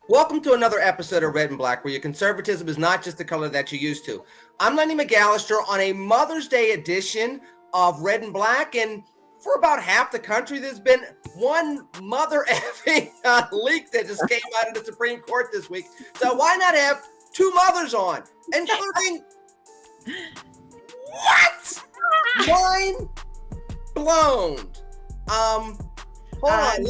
Welcome to another episode of Red and Black, where your conservatism is not just the color that you're used to. I'm Lenny McAllister on a Mother's Day edition of Red and Black, and for about half the country, there's been one mother effing leak that just came out of the Supreme Court this week. So why not have two mothers on, including what? Mind blown. Hold on.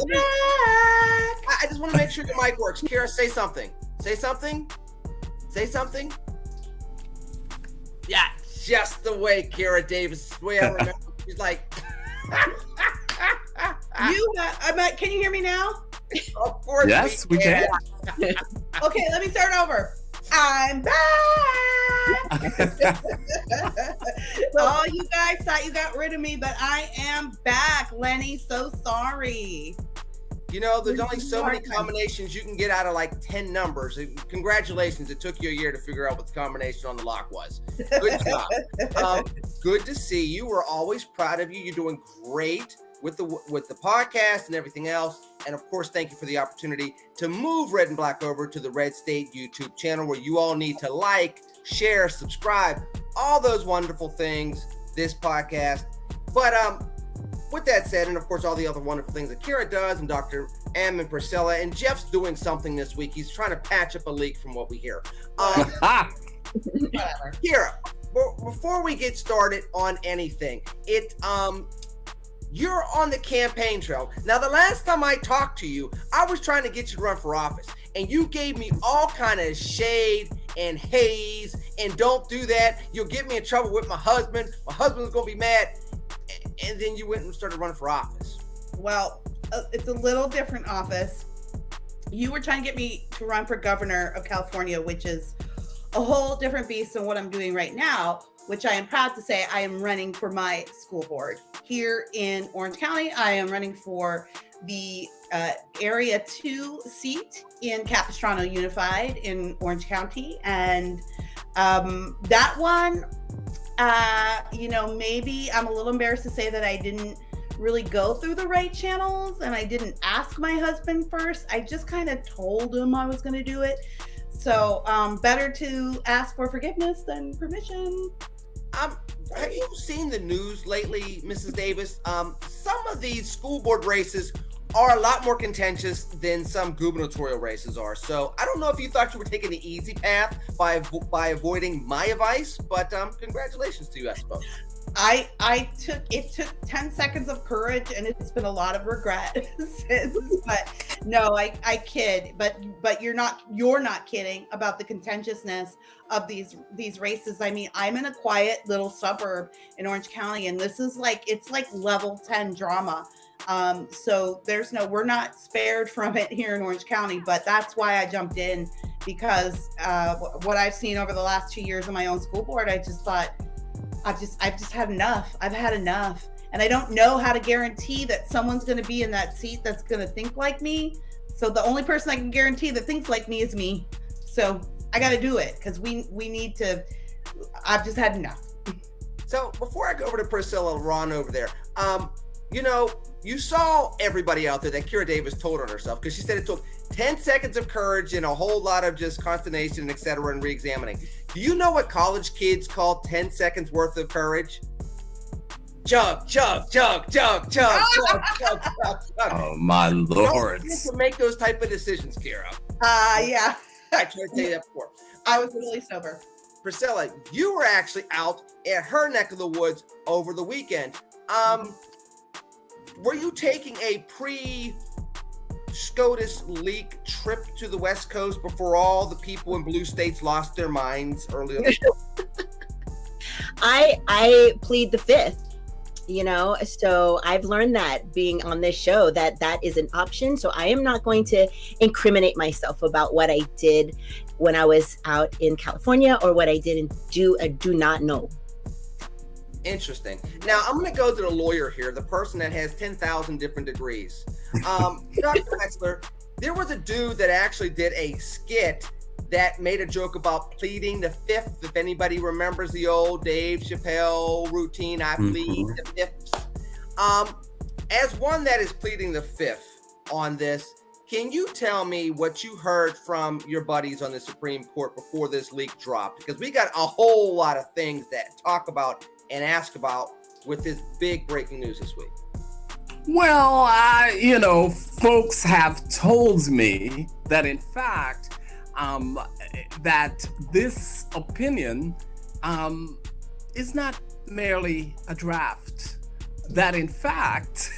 I just want to make sure your mic works. Kira, say something. Say something. Say something. Yeah, just the way Kira Davis, the way I remember. She's like, can you hear me now? Of course. Yes, we can. Okay, let me start over. I'm back. Oh, you guys thought you got rid of me, but I am back, Lenny. So sorry. You know, there's only so many combinations you can get out of like 10 numbers. Congratulations. It took you a year to figure out what the combination on the lock was. Good job. Good to see you. We're always proud of you. You're doing great with the podcast and everything else. And of course, thank you for the opportunity to move Red and Black over to the Red State YouTube channel, where you all need to like, share, subscribe, all those wonderful things, this podcast. But with that said, and of course, all the other wonderful things that Kira does, and Dr. M and Priscilla, and Jeff's doing something this week. He's trying to patch up a leak from what we hear. Kira, before we get started on anything, you're on the campaign trail. Now, the last time I talked to you, I was trying to get you to run for office, and you gave me all kind of shade and haze, and don't do that. You'll get me in trouble with my husband. My husband's going to be mad. And then you went and started running for office. Well, it's a little different office. You were trying to get me to run for governor of California, which is a whole different beast than what I'm doing right now, which I am proud to say I am running for my school board. Here in Orange County, I am running for the Area 2 seat in Capistrano Unified in Orange County. And that one, maybe I'm a little embarrassed to say that I didn't really go through the right channels, and I didn't ask my husband first. I just kind of told him I was going to do it. So better to ask for forgiveness than permission. Have you seen the news lately, Mrs. Davis? Some of these school board races are a lot more contentious than some gubernatorial races are. So I don't know if you thought you were taking the easy path by avoiding my advice, but congratulations to you, I suppose. It took 10 seconds of courage, and it's been a lot of regret since. But no, I kid. But you're not kidding about the contentiousness of these races. I mean, I'm in a quiet little suburb in Orange County, and this is it's like level 10 drama. So we're not spared from it here in Orange County, but that's why I jumped in, because what I've seen over the last 2 years on my own school board, I just thought, I've just had enough. I've had enough. And I don't know how to guarantee that someone's going to be in that seat that's going to think like me. So the only person I can guarantee that thinks like me is me. So I got to do it, because we need to. I've just had enough. So before I go over to Priscilla Ron over there, you saw everybody out there that Kira Davis told on herself, because she said it took 10 seconds of courage and a whole lot of just consternation, et cetera, and re-examining. Do you know what college kids call 10 seconds worth of courage? Chug, chug, chug, chug, chug, chug, chug, chug, chug. Oh, my Lord. You to make those type of decisions, Kira. Yeah. I tried to tell you that before. I was really sober. Priscilla, you were actually out at her neck of the woods over the weekend. Were you taking a SCOTUS leak trip to the West Coast before all the people in blue states lost their minds earlier? I plead the fifth, so I've learned that being on this show that is an option. So I am not going to incriminate myself about what I did when I was out in California, or what I did and do not know. Interesting. Now, I'm going to go to the lawyer here, the person that has 10,000 different degrees. Dr. Wexler, there was a dude that actually did a skit that made a joke about pleading the fifth. If anybody remembers the old Dave Chappelle routine, I plead the fifth. As one that is pleading the fifth on this, Can you tell me what you heard from your buddies on the Supreme Court before this leak dropped? Because we got a whole lot of things that talk about and ask about with this big breaking news this week. Well, folks have told me that in fact, that this opinion is not merely a draft. That in fact,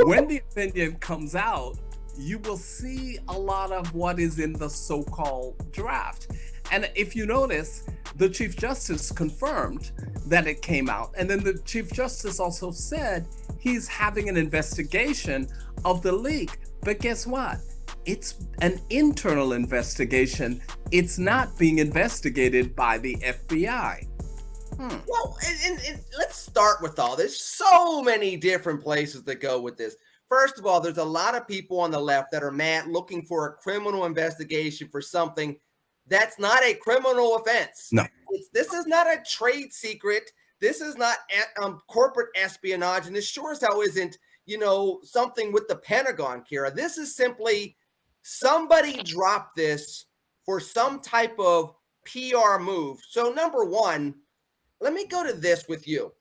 when the opinion comes out, you will see a lot of what is in the so-called draft. And if you notice, the Chief Justice confirmed that it came out. And then the Chief Justice also said he's having an investigation of the leak. But guess what? It's an internal investigation. It's not being investigated by the FBI. Well, and let's start with all this. So many different places that go with this. First of all, there's a lot of people on the left that are mad looking for a criminal investigation for something that's not a criminal offense. No. This is not a trade secret. This is not corporate espionage. And this sure as hell isn't, something with the Pentagon, Kira. This is simply somebody dropped this for some type of PR move. So number one, let me go to this with you.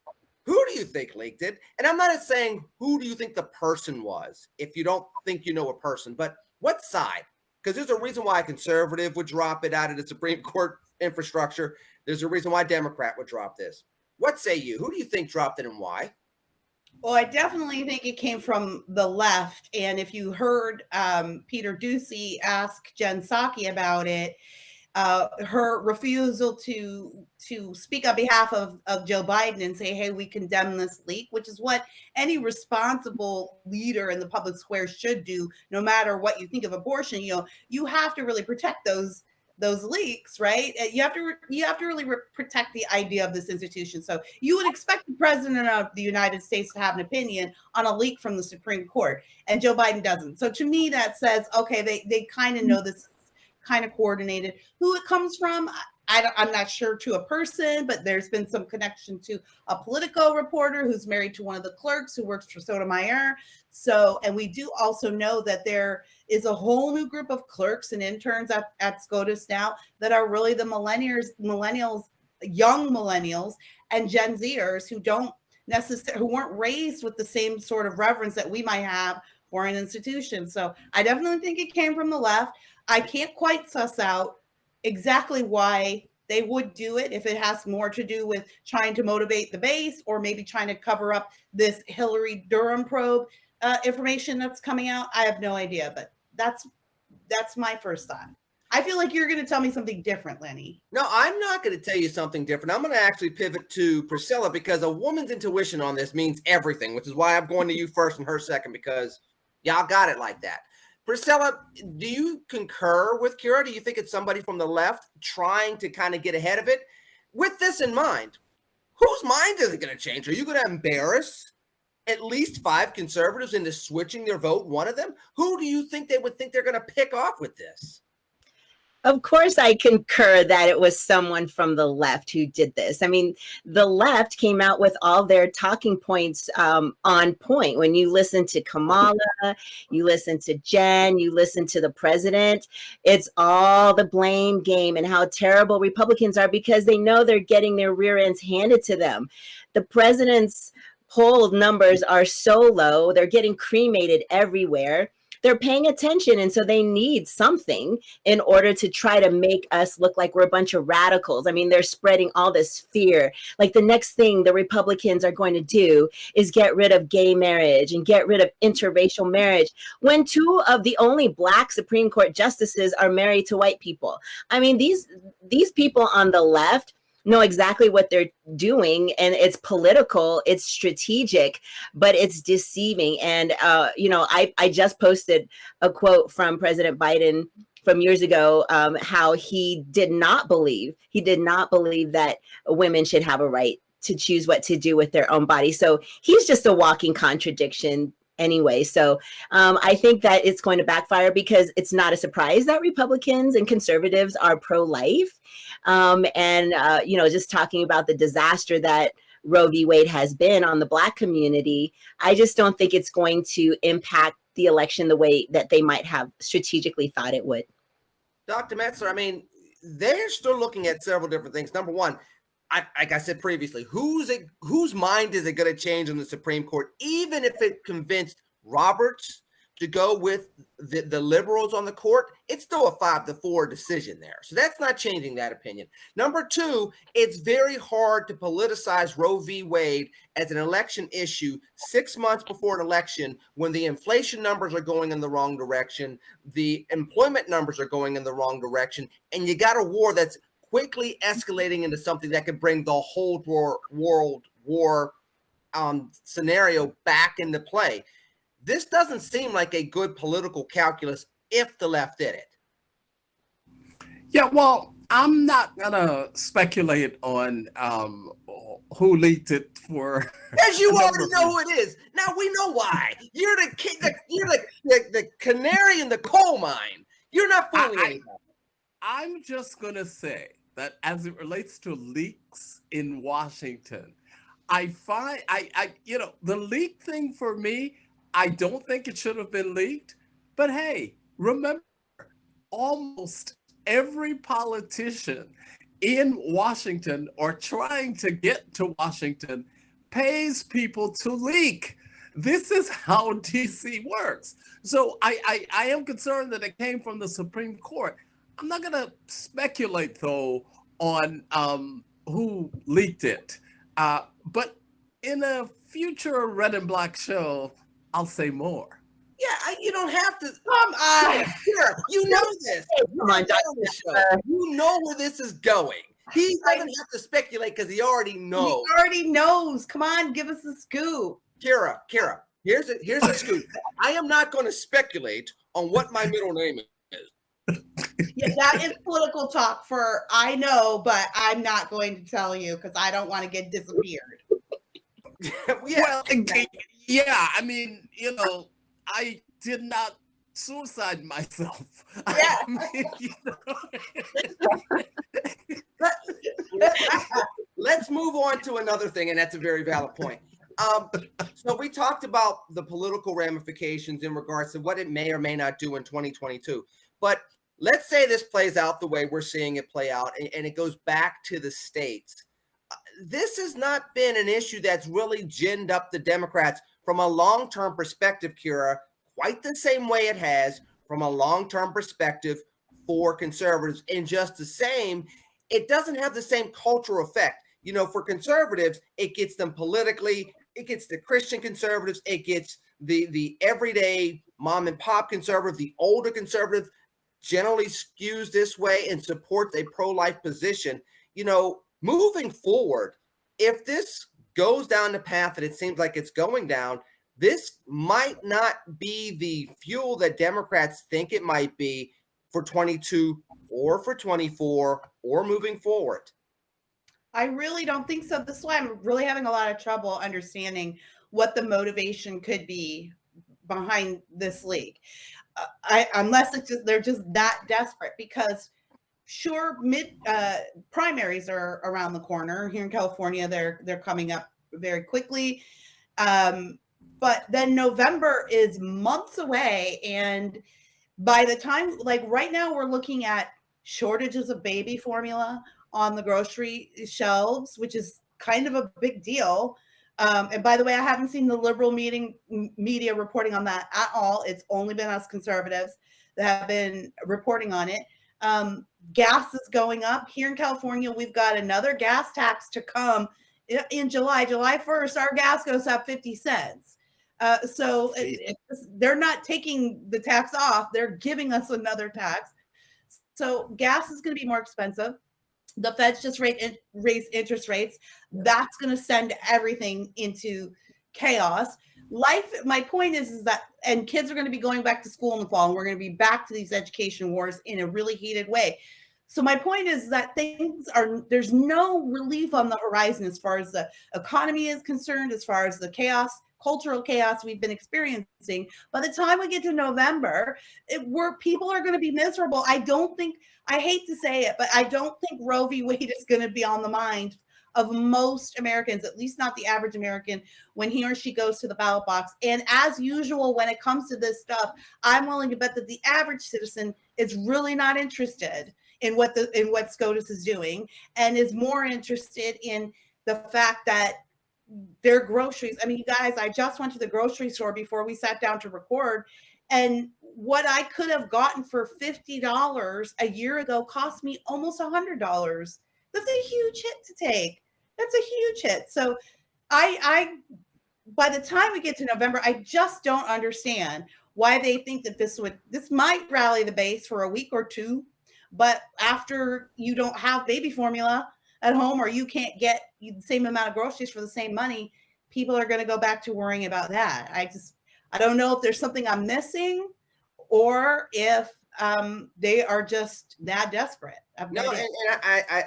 Who do you think leaked it? And I'm not saying who do you think the person was, if you don't think you know a person, but what side? Because there's a reason why a conservative would drop it out of the Supreme Court infrastructure. There's a reason why a Democrat would drop this. What say you? Who do you think dropped it and why? Well, I definitely think it came from the left. And if you heard Peter Doocy ask Jen Psaki about it, her refusal to speak on behalf of Joe Biden and say, hey, we condemn this leak, which is what any responsible leader in the public square should do, no matter what you think of abortion. You have to really protect those leaks, right? You have to really protect the idea of this institution. So you would expect the president of the United States to have an opinion on a leak from the Supreme Court, and Joe Biden doesn't. So to me, that says, okay, they kind of know this kind of coordinated. Who it comes from, I'm not sure to a person, but there's been some connection to a Politico reporter who's married to one of the clerks who works for Sotomayor. So, and we do also know that there is a whole new group of clerks and interns at SCOTUS now that are really the millennials, young millennials and Gen Zers who weren't raised with the same sort of reverence that we might have for an institution. So I definitely think it came from the left. I can't quite suss out exactly why they would do it, if it has more to do with trying to motivate the base or maybe trying to cover up this Hillary Durham probe information that's coming out. I have no idea, but that's my first thought. I feel like you're going to tell me something different, Lenny. No, I'm not going to tell you something different. I'm going to actually pivot to Priscilla, because a woman's intuition on this means everything, which is why I'm going to you first and her second, because y'all got it like that. Priscilla, do you concur with Kira? Do you think it's somebody from the left trying to kind of get ahead of it? With this in mind, whose mind is it going to change? Are you going to embarrass at least 5 conservatives into switching their vote, one of them? Who do you think they would think they're going to pick off with this? Of course, I concur that it was someone from the left who did this. I mean, the left came out with all their talking points on point. When you listen to Kamala, you listen to Jen, you listen to the president, it's all the blame game and how terrible Republicans are because they know they're getting their rear ends handed to them. The president's poll numbers are so low, they're getting cremated everywhere. They're paying attention. And so they need something in order to try to make us look like we're a bunch of radicals. I mean, they're spreading all this fear. Like the next thing the Republicans are going to do is get rid of gay marriage and get rid of interracial marriage when 2 of the only Black Supreme Court justices are married to white people. I mean, these people on the left know exactly what they're doing, and it's political, it's strategic, but it's deceiving. And I just posted a quote from President Biden from years ago, how he did not believe that women should have a right to choose what to do with their own body. So he's just a walking contradiction anyway. So I think that it's going to backfire because it's not a surprise that Republicans and conservatives are pro-life. Just talking about the disaster that Roe v. Wade has been on the Black community, I just don't think it's going to impact the election the way that they might have strategically thought it would. Dr. Metzler, I mean, they're still looking at several different things. Number one, like I said previously, whose mind is it going to change on the Supreme Court, even if it convinced Roberts to go with the liberals on the court? It's still a 5-4 decision there. So that's not changing that opinion. Number two, it's very hard to politicize Roe v. Wade as an election issue 6 months before an election when the inflation numbers are going in the wrong direction, the employment numbers are going in the wrong direction, and you got a war that's quickly escalating into something that could bring the whole world war scenario back into play. This doesn't seem like a good political calculus if the left did it. Yeah, well, I'm not gonna speculate on who leaked it for. As you already know who it is. Now we know why. You're the canary in the coal mine. You're not fooling anybody. I'm just gonna say that as it relates to leaks in Washington, I find the leak thing for me, I don't think it should have been leaked. But hey, remember, almost every politician in Washington or trying to get to Washington pays people to leak. This is how DC works. So I am concerned that it came from the Supreme Court. I'm not going to speculate, though, on who leaked it. But in a future Red and Black show, I'll say more. Yeah, you don't have to. Come on. Sure, you know this. Come on, Dr. You know where this is going. He doesn't have to speculate because he already knows. He already knows. Come on, give us a scoop. Kira, here's a scoop. I am not going to speculate on what my middle name is. Yeah, that is political talk for I know, but I'm not going to tell you because I don't want to get disappeared. Well, yeah, I mean, I did not suicide myself. Yeah. Let's move on to another thing, and that's a very valid point. So we talked about the political ramifications in regards to what it may or may not do in 2022. But let's say this plays out the way we're seeing it play out, and it goes back to the states. This has not been an issue that's really ginned up the Democrats from a long-term perspective, Kira, quite the same way it has from a long-term perspective for conservatives. And just the same, it doesn't have the same cultural effect. For conservatives, it gets them politically, it gets the Christian conservatives, it gets the everyday mom and pop conservative, the older conservative generally skews this way and supports a pro-life position. Moving forward, if this goes down the path that it seems like it's going down, this might not be the fuel that Democrats think it might be for 22 or for 24 or moving forward. I really don't think so. This is why I'm really having a lot of trouble understanding what the motivation could be behind this league. Unless they're just that desperate, because sure, primaries are around the corner here in California. They're coming up very quickly. But then November is months away. And by the time, like right now, we're looking at shortages of baby formula on the grocery shelves, which is kind of a big deal. And by the way, I haven't seen the liberal media reporting on that at all. It's only been us conservatives that have been reporting on it. Gas is going up. Here in California, we've got another gas tax to come in July 1st. Our gas goes up 50 cents. So they're not taking the tax off. They're giving us another tax. So gas is going to be more expensive. The Fed's just raised interest rates. That's going to send everything into chaos. My point is that, and kids are going to be going back to school in the fall, and we're going to be back to these education wars in a really heated way. So my point is that there's no relief on the horizon as far as the economy is concerned, as far as the cultural chaos we've been experiencing. By the time we get to November, people are going to be miserable. I hate to say it, but I don't think Roe v. Wade is going to be on the mind of most Americans, at least not the average American, when he or she goes to the ballot box. And as usual, when it comes to this stuff, I'm willing to bet that the average citizen is really not interested in what SCOTUS is doing, and is more interested in the fact that their groceries. I mean, you guys, I just went to the grocery store before we sat down to record, and what I could have gotten for $50 a year ago cost me almost $100. That's a huge hit to take. That's a huge hit. So I by the time we get to November, I just don't understand why they think that this might rally the base for a week or two, but after you don't have baby formula at home, or you can't get the same amount of groceries for the same money, people are going to go back to worrying about that. I don't know if there's something I'm missing, or if they are just that desperate. No, and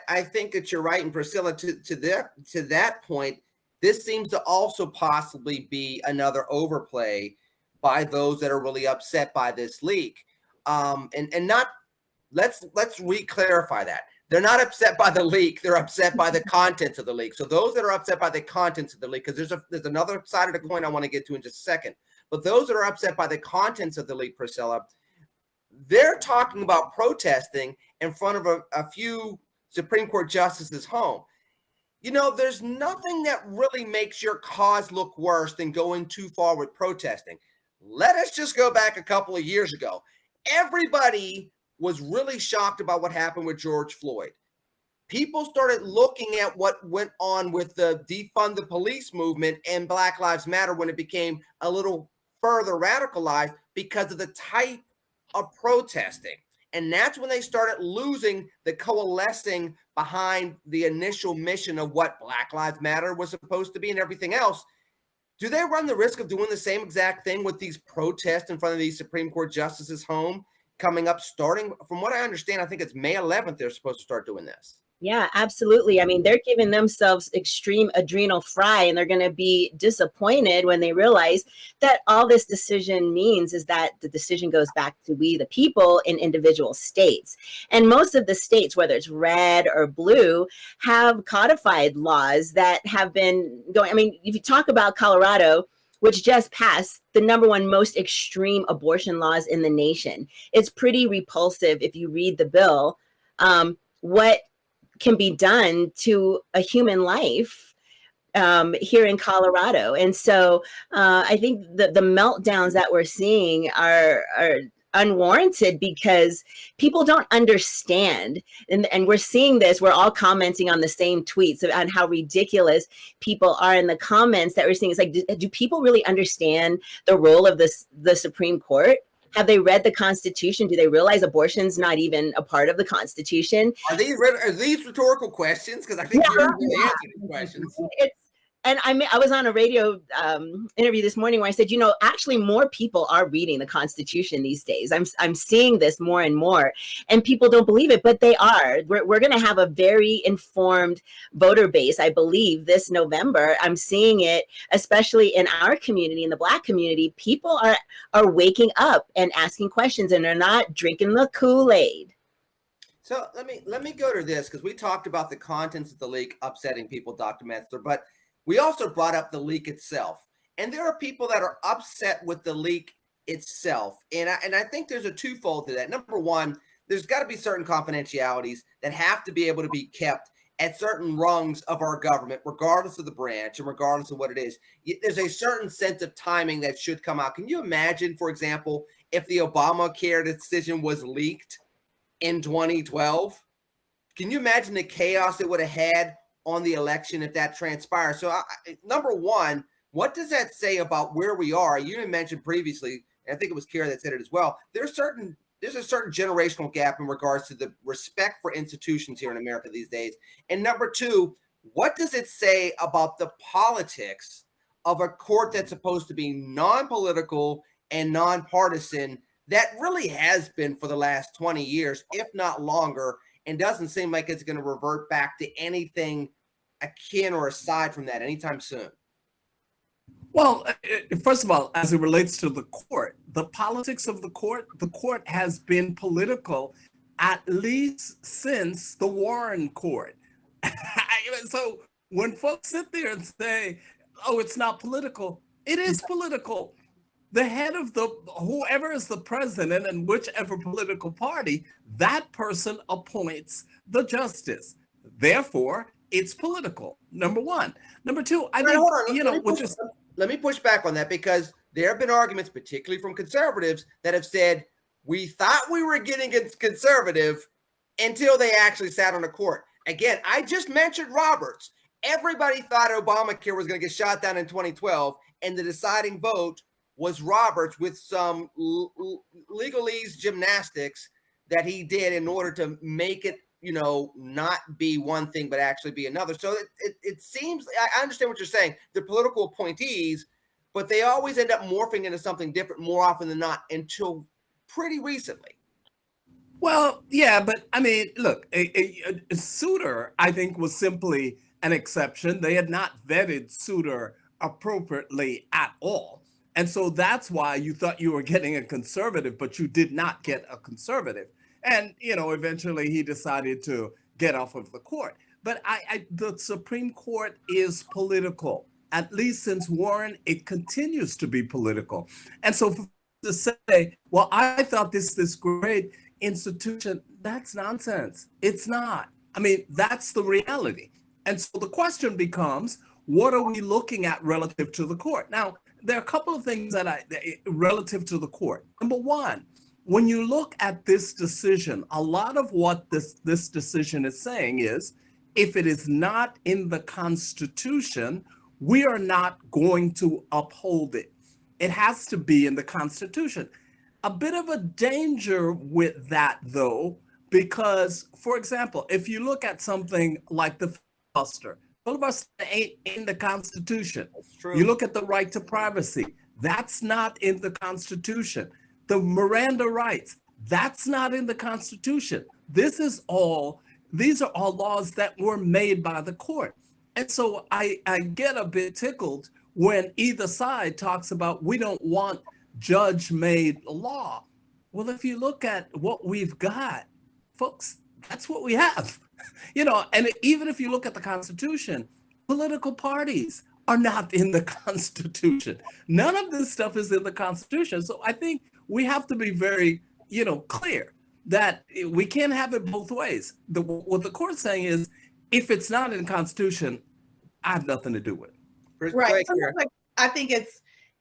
I think that you're right. And Priscilla, to that point, this seems to also possibly be another overplay by those that are really upset by this leak. And not, let's re-clarify that. They're not upset by the leak. They're upset by the contents of the leak. So those that are upset by the contents of the leak, because there's another side of the coin I want to get to in just a second. But those that are upset by the contents of the leak, Priscilla, they're talking about protesting in front of a few Supreme Court justices' home. You know, there's nothing that really makes your cause look worse than going too far with protesting. Let us just go back a couple of years ago. Everybody was really shocked about what happened with George Floyd. People started looking at what went on with the defund the police movement and Black Lives Matter when it became a little further radicalized because of the type of protesting. And that's when they started losing the coalescing behind the initial mission of what Black Lives Matter was supposed to be and everything else. Do they run the risk of doing the same exact thing with these protests in front of these Supreme Court justices' home coming up, starting, from what I understand, I think it's May 11th, they're supposed to start doing this. Yeah, absolutely. I mean, they're giving themselves extreme adrenal fry, and they're going to be disappointed when they realize that all this decision means is that the decision goes back to we, the people, in individual states. And most of the states, whether it's red or blue, have codified laws that have been going. I mean, if you talk about Colorado, which just passed the #1 most extreme abortion laws in the nation, it's pretty repulsive if you read the bill. What can be done to a human life here in Colorado. And so I think the meltdowns that we're seeing are unwarranted because people don't understand. And we're seeing this, we're all commenting on the same tweets on how ridiculous people are in the comments that we're seeing. It's like, do people really understand the role of the Supreme Court? Have they read the Constitution? Do they realize abortion's not even a part of the Constitution? Are these rhetorical questions? Because I think you're going to answer these questions. And I was on a radio interview this morning where I said, you know, actually more people are reading the Constitution these days. I'm seeing this more and more, and people don't believe it, but they are. We're going to have a very informed voter base, I believe, this November. I'm seeing it, especially in our community, in the Black community. People are waking up and asking questions, and they're not drinking the Kool-Aid. So let me go to this, because we talked about the contents of the leak upsetting people, Dr. Metzler, but we also brought up the leak itself. And there are people that are upset with the leak itself. And I think there's a twofold to that. Number one, there's got to be certain confidentialities that have to be able to be kept at certain rungs of our government, regardless of the branch and regardless of what it is. There's a certain sense of timing that should come out. Can you imagine, for example, if the Obamacare decision was leaked in 2012? Can you imagine the chaos it would have had on the election if that transpires? So number one, what does that say about where we are? You mentioned previously, and I think it was Kara that said it as well, there's a certain generational gap in regards to the respect for institutions here in America these days. And number two, what does it say about the politics of a court that's supposed to be non-political and nonpartisan that really has been for the last 20 years, if not longer, and doesn't seem like it's going to revert back to anything akin or aside from that anytime soon? Well, first of all, as it relates to the court, the politics of the court has been political at least since the Warren Court. So when folks sit there and say, oh, it's not political, it is political. The head of whoever is the president and whichever political party, that person appoints the justice. Therefore, it's political. Number one. Number two, I think, let me push back on that, because there have been arguments, particularly from conservatives, that have said, we thought we were getting conservative until they actually sat on the court. Again, I just mentioned Roberts. Everybody thought Obamacare was going to get shot down in 2012, and the deciding vote was Roberts, with some legalese gymnastics that he did in order to make it, not be one thing, but actually be another. So it seems, I understand what you're saying. They're political appointees, but they always end up morphing into something different more often than not until pretty recently. Well, yeah, but I mean, look, a Souter, I think, was simply an exception. They had not vetted Souter appropriately at all. And so that's why you thought you were getting a conservative, but you did not get a conservative. And, eventually he decided to get off of the court. But the Supreme Court is political. At least since Warren, it continues to be political. And so to say, well, I thought this great institution, that's nonsense. It's not. I mean, that's the reality. And so the question becomes, what are we looking at relative to the court? Now, there are a couple of things relative to the court. Number one, when you look at this decision, a lot of what this decision is saying is, if it is not in the Constitution, we are not going to uphold it. It has to be in the Constitution. A bit of a danger with that, though, because, for example, if you look at something like the filibuster ain't in the Constitution. You look at the right to privacy, that's not in the Constitution. The Miranda rights, that's not in the Constitution. These are all laws that were made by the court. And so I get a bit tickled when either side talks about, we don't want judge-made law. Well, if you look at what we've got, folks, that's what we have. And even if you look at the Constitution, political parties are not in the Constitution. None of this stuff is in the Constitution. So I think we have to be very, clear that we can't have it both ways. What the court's saying is, if it's not in the Constitution, I have nothing to do with it. Right. I think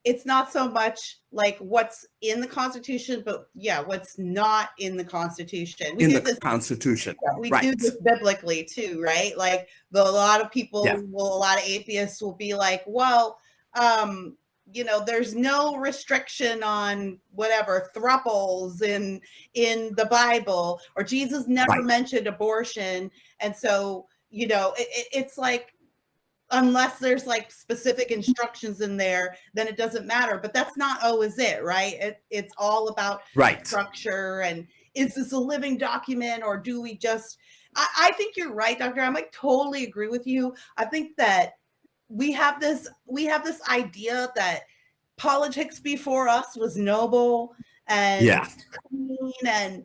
it's not so much like what's in the Constitution, but what's not in the Constitution. Constitution. We do this biblically too, right? Like a lot of people a lot of atheists will be like, well, there's no restriction on whatever thruples in the Bible, or Jesus never mentioned abortion. And so, it's like, unless there's like specific instructions in there, then it doesn't matter. But that's not always it, right? It's all about structure, and is this a living document, or do we just? I think you're right, Doctor. I'm like totally agree with you. I think that we have this idea that politics before us was noble and clean and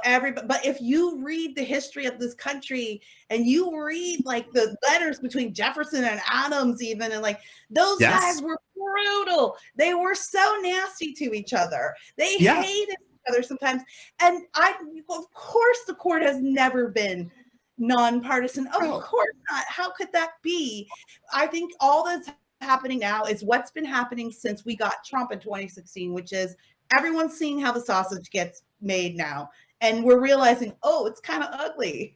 everybody. But if you read the history of this country and you read like the letters between Jefferson and Adams, even, and like those guys were brutal. They were so nasty to each other. They hated each other sometimes. And of course, the court has never been nonpartisan. Of course not. How could that be? I think all that's happening now is what's been happening since we got Trump in 2016, which is everyone's seeing how the sausage gets made now, and we're realizing, it's kind of ugly.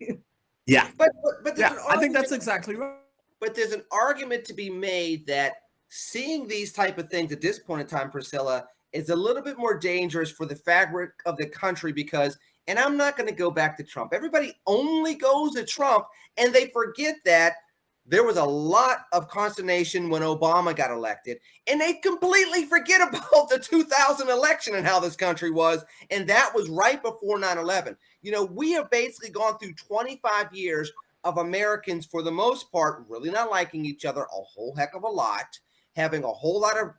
But I think that's exactly right. But there's an argument to be made that seeing these type of things at this point in time, Priscilla, is a little bit more dangerous for the fabric of the country, because, and I'm not going to go back to Trump. Everybody only goes to Trump, and they forget that there was a lot of consternation when Obama got elected, and they completely forget about the 2000 election and how this country was. And that was right before 9/11. We have basically gone through 25 years of Americans, for the most part, really not liking each other a whole heck of a lot, having a whole lot of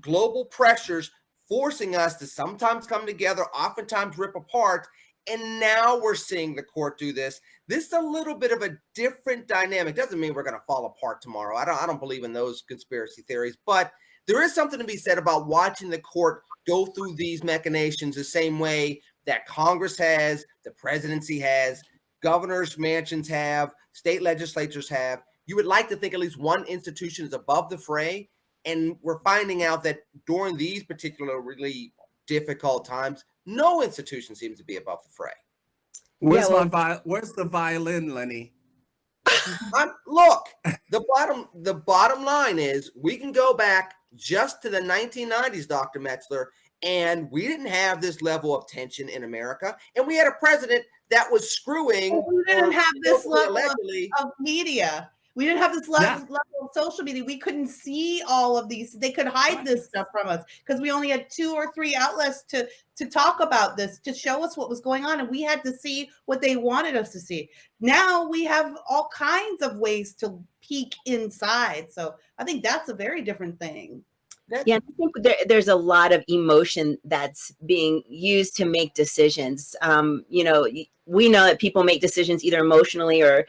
global pressures forcing us to sometimes come together, oftentimes rip apart. And now we're seeing the court do this. This is a little bit of a different dynamic. Doesn't mean we're going to fall apart tomorrow. I don't believe in those conspiracy theories, but there is something to be said about watching the court go through these machinations the same way that Congress has, the presidency has, governors' mansions have, state legislatures have. You would like to think at least one institution is above the fray. And we're finding out that during these particularly difficult times, no institution seems to be above the fray. Where's where's the violin, Lenny? Look, the bottom line is we can go back just to the 1990s, Dr. Metzler, and we didn't have this level of tension in America. And we had a president that was screwing. We didn't have this level of media. We didn't have this level of social media. We couldn't see all of these. They could hide this stuff from us because we only had 2 or 3 outlets to talk about this, to show us what was going on. And we had to see what they wanted us to see. Now we have all kinds of ways to peek inside. So I think that's a very different thing. Yeah, I think there's a lot of emotion that's being used to make decisions. You know, we know that people make decisions either emotionally or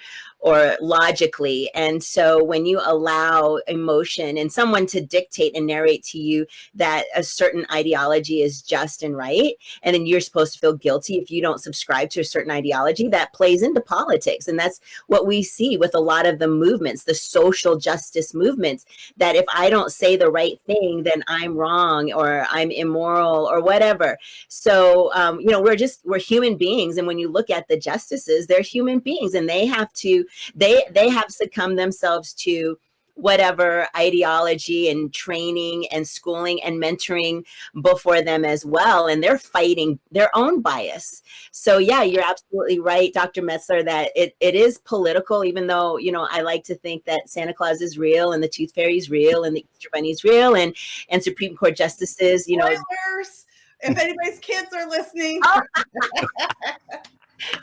logically. And so when you allow emotion and someone to dictate and narrate to you that a certain ideology is just and right, and then you're supposed to feel guilty if you don't subscribe to a certain ideology, that plays into politics. And that's what we see with a lot of the movements, the social justice movements, that if I don't say the right thing, then I'm wrong or I'm immoral or whatever. So, you know, we're human beings. And when you look at the justices, they're human beings, and they have to, they have succumbed themselves to whatever ideology and training and schooling and mentoring before them as well. And they're fighting their own bias. So yeah, you're absolutely right, Dr. Metzler, that it is political, even though, you know, I like to think that Santa Claus is real and the Tooth Fairy is real and the Easter Bunny is real and Supreme Court justices, you know. Spoilers, if anybody's kids are listening.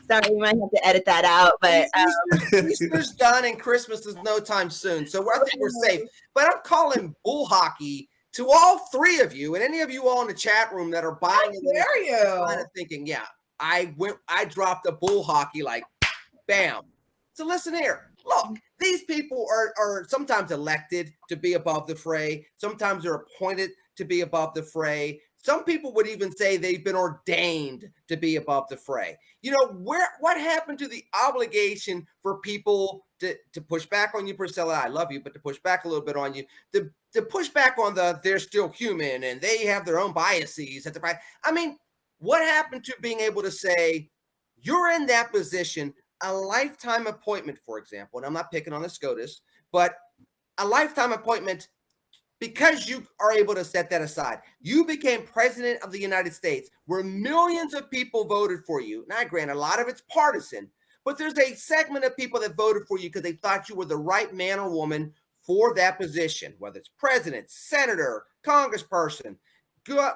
Sorry, we might have to edit that out, but Easter's done and Christmas is no time soon, so I think we're safe. But I'm calling bull hockey to all 3 of you and any of you all in the chat room that are buying it. Kind of thinking, yeah, I dropped a bull hockey like, bam. So listen here, look, these people are sometimes elected to be above the fray. Sometimes they're appointed to be above the fray. Some people would even say they've been ordained to be above the fray. You know, what happened to the obligation for people to push back on you, Priscilla? I love you, but to push back a little bit on you, to push back on they're still human and they have their own biases. I mean, what happened to being able to say, you're in that position, a lifetime appointment, for example, and I'm not picking on the SCOTUS, but a lifetime appointment. Because you are able to set that aside, you became president of the United States, where millions of people voted for you. Now, granted, a lot of it's partisan, but there's a segment of people that voted for you because they thought you were the right man or woman for that position, whether it's president, senator, congressperson,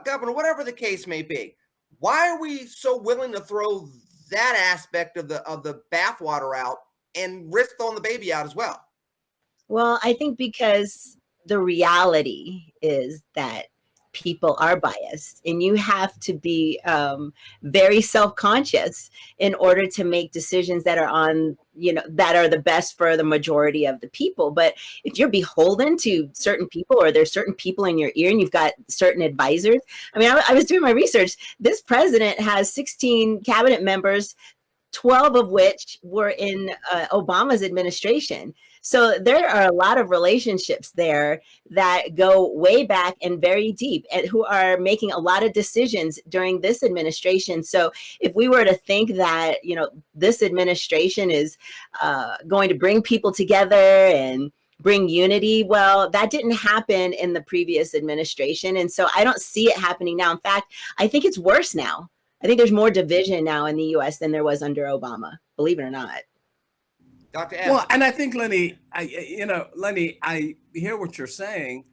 governor, whatever the case may be. Why are we so willing to throw that aspect of the bathwater out and risk throwing the baby out as well? Well, I think because the reality is that people are biased, and you have to be very self-conscious in order to make decisions that are that are the best for the majority of the people. But if you're beholden to certain people, or there's certain people in your ear and you've got certain advisors, I mean, I was doing my research. This president has 16 cabinet members, 12 of which were in Obama's administration. So there are a lot of relationships there that go way back and very deep, and who are making a lot of decisions during this administration. So if we were to think that, you know, this administration is going to bring people together and bring unity, well, that didn't happen in the previous administration. And so I don't see it happening now. In fact, I think it's worse now. I think there's more division now in the U.S. than there was under Obama, believe it or not. Dr. Well, and I think, Lenny, I hear what you're saying.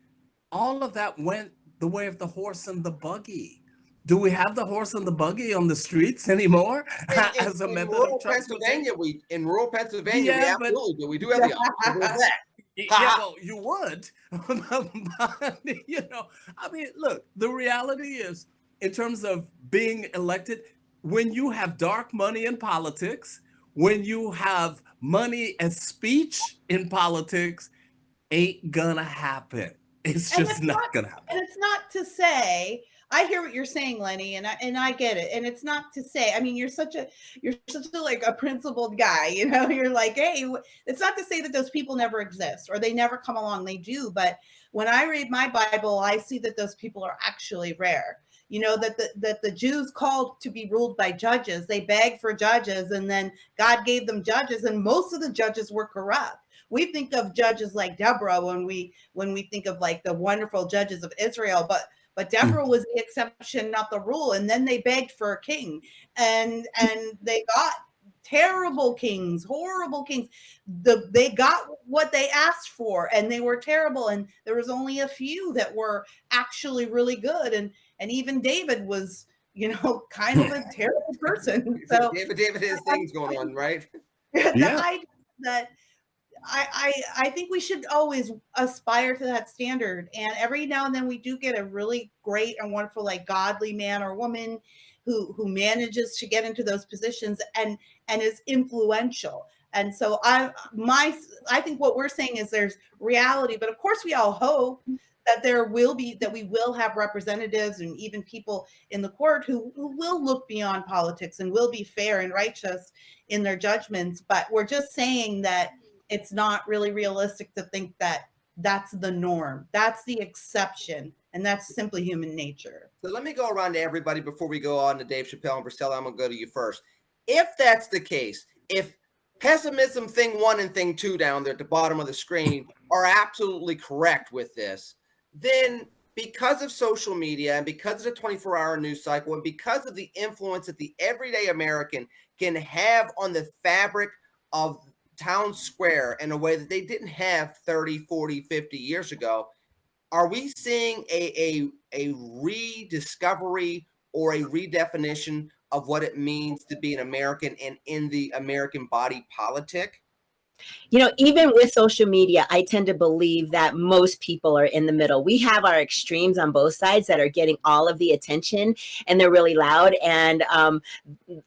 All of that went the way of the horse and the buggy. Do we have the horse and the buggy on the streets anymore? As a method of Pennsylvania, in rural Pennsylvania, we absolutely do. We do have the option. Yeah, well, you would. You know, I mean, look, the reality is, in terms of being elected, when you have dark money in politics, when you have money and speech in politics, ain't gonna happen. It's And just it's not not, gonna happen. and it's not to say, I hear what you're saying, Lenny, and I get it. And it's not to say, I mean, you're such a like a principled guy, you know. You're like, hey, it's not to say that those people never exist or they never come along. They do, but when I read my Bible, I see that those people are actually rare. You know, that the Jews called to be ruled by judges. They begged for judges, and then God gave them judges, and most of the judges were corrupt. We think of judges like Deborah when we think of like the wonderful judges of Israel, but Deborah was the exception, not the rule. And then they begged for a king, and they got terrible kings, horrible kings. They got what they asked for, and they were terrible. And there was only a few that were actually really good. And even David was, you know, kind of a terrible person. So David has things going on, right? The idea that I think we should always aspire to that standard. And every now and then we do get a really great and wonderful, like godly man or woman who manages to get into those positions and is influential. And so I think what we're saying is there's reality, but of course we all hope that we will have representatives and even people in the court who will look beyond politics and will be fair and righteous in their judgments. But we're just saying that it's not really realistic to think that that's the norm. That's the exception. And that's simply human nature. So let me go around to everybody before we go on to Dave Chappelle and Priscilla. I'm going to go to you first. If that's the case, if pessimism thing 1 and thing 2 down there at the bottom of the screen are absolutely correct with this, then because of social media and because of the 24-hour news cycle and because of the influence that the everyday American can have on the fabric of town square in a way that they didn't have 30, 40, 50 years ago, are we seeing a rediscovery or a redefinition of what it means to be an American and in the American body politic? You know, even with social media, I tend to believe that most people are in the middle. We have our extremes on both sides that are getting all of the attention and they're really loud. And,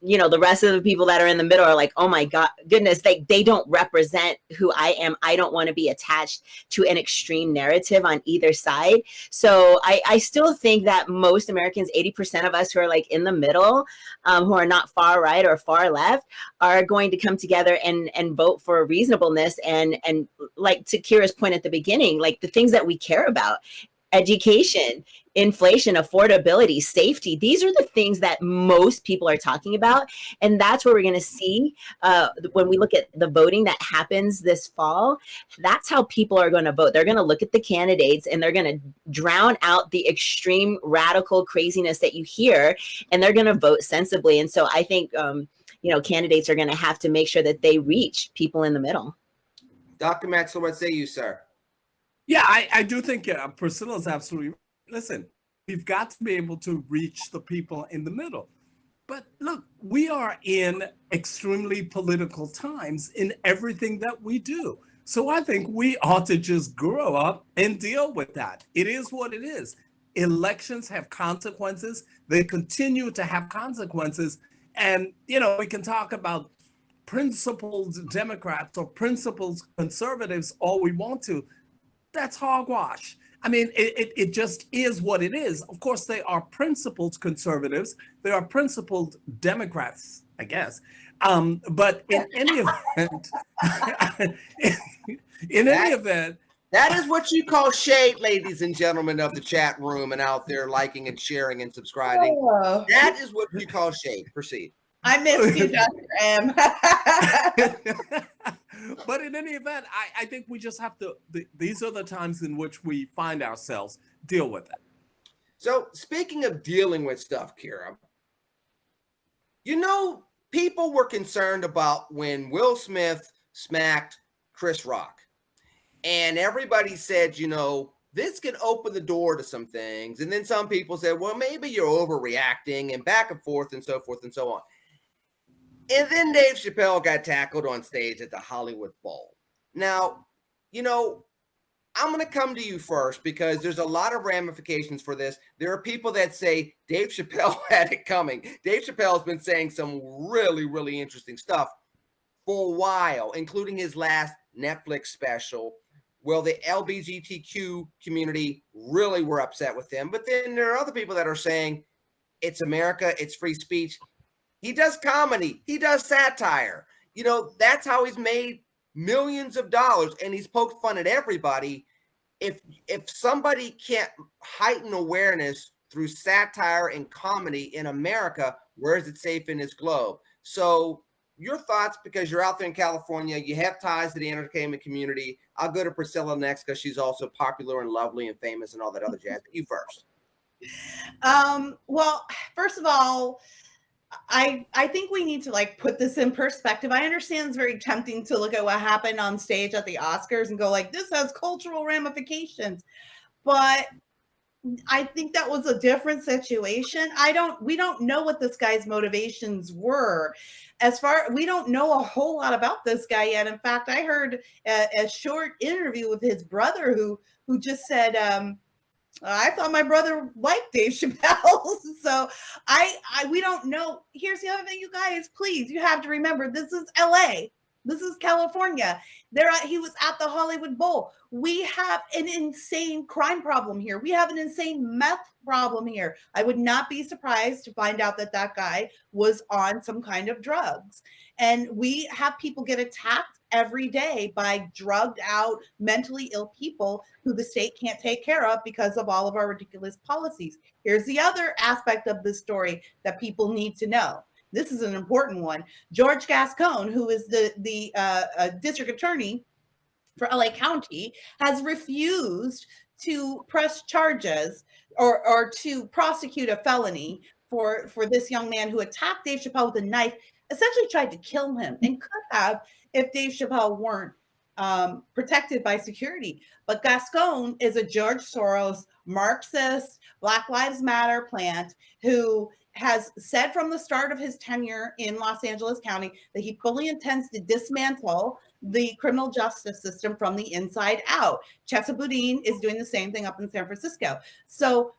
you know, the rest of the people that are in the middle are like, oh my goodness, they don't represent who I am. I don't want to be attached to an extreme narrative on either side. So I still think that most Americans, 80% of us who are like in the middle, who are not far right or far left, are going to come together and vote for reasonableness and like to Kira's point at the beginning, like the things that we care about: education, inflation, affordability, safety. These are the things that most people are talking about. And that's where we're going to see when we look at the voting that happens this fall, that's how people are going to vote. They're going to look at the candidates and they're going to drown out the extreme radical craziness that you hear, and they're going to vote sensibly. And so I think, you know, candidates are going to have to make sure that they reach people in the middle. Dr. Maxwell, what say you, sir? Yeah, I do think Priscilla's absolutely right. Listen, we've got to be able to reach the people in the middle. But look, we are in extremely political times in everything that we do. So I think we ought to just grow up and deal with that. It is what it is. Elections have consequences. They continue to have consequences. And, you know, we can talk about principled Democrats or principled conservatives all we want to. That's hogwash. I mean, it just is what it is. Of course, they are principled conservatives. They are principled Democrats, I guess. But in any event, that is what you call shade, ladies and gentlemen of the chat room and out there liking and sharing and subscribing. Oh. That is what you call shade. Proceed. I missed you, Dr. M. But in any event, I think we just have to, these are the times in which we find ourselves, deal with it. So speaking of dealing with stuff, Kira, you know, people were concerned about when Will Smith smacked Chris Rock. And everybody said, you know, this can open the door to some things. And then some people said, well, maybe you're overreacting, and back and forth and so forth and so on. And then Dave Chappelle got tackled on stage at the Hollywood Bowl. Now, you know, I'm going to come to you first because there's a lot of ramifications for this. There are people that say Dave Chappelle had it coming. Dave Chappelle has been saying some really, really interesting stuff for a while, including his last Netflix special. Well, the LGBTQ community really were upset with him. But then there are other people that are saying it's America, it's free speech. He does comedy, he does satire. You know, that's how he's made millions of dollars, and he's poked fun at everybody. If somebody can't heighten awareness through satire and comedy in America, where is it safe in this globe? So your thoughts, because you're out there in California, you have ties to the entertainment community. I'll go to Priscilla next because she's also popular and lovely and famous and all that other jazz. But you first. Well, first of all, I think we need to like put this in perspective. I understand it's very tempting to look at what happened on stage at the Oscars and go like, this has cultural ramifications. But I think that was a different situation. We don't know what this guy's motivations were. We don't know a whole lot about this guy yet. In fact, I heard a short interview with his brother who just said, I thought my brother liked Dave Chappelle. So we don't know. Here's the other thing, you guys, please, you have to remember, this is LA. This is California. He was at the Hollywood Bowl. We have an insane crime problem here. We have an insane meth problem here. I would not be surprised to find out that guy was on some kind of drugs. And we have people get attacked every day by drugged out, mentally ill people who the state can't take care of because of all of our ridiculous policies. Here's the other aspect of this story that people need to know. This is an important one. George Gascon, who is the district attorney for LA County, has refused to press charges or to prosecute a felony for this young man who attacked Dave Chappelle with a knife, essentially tried to kill him, and could have if Dave Chappelle weren't protected by security. But Gascon is a George Soros Marxist Black Lives Matter plant who has said from the start of his tenure in Los Angeles County that he fully intends to dismantle the criminal justice system from the inside out. Chesa Boudin is doing the same thing up in San Francisco. So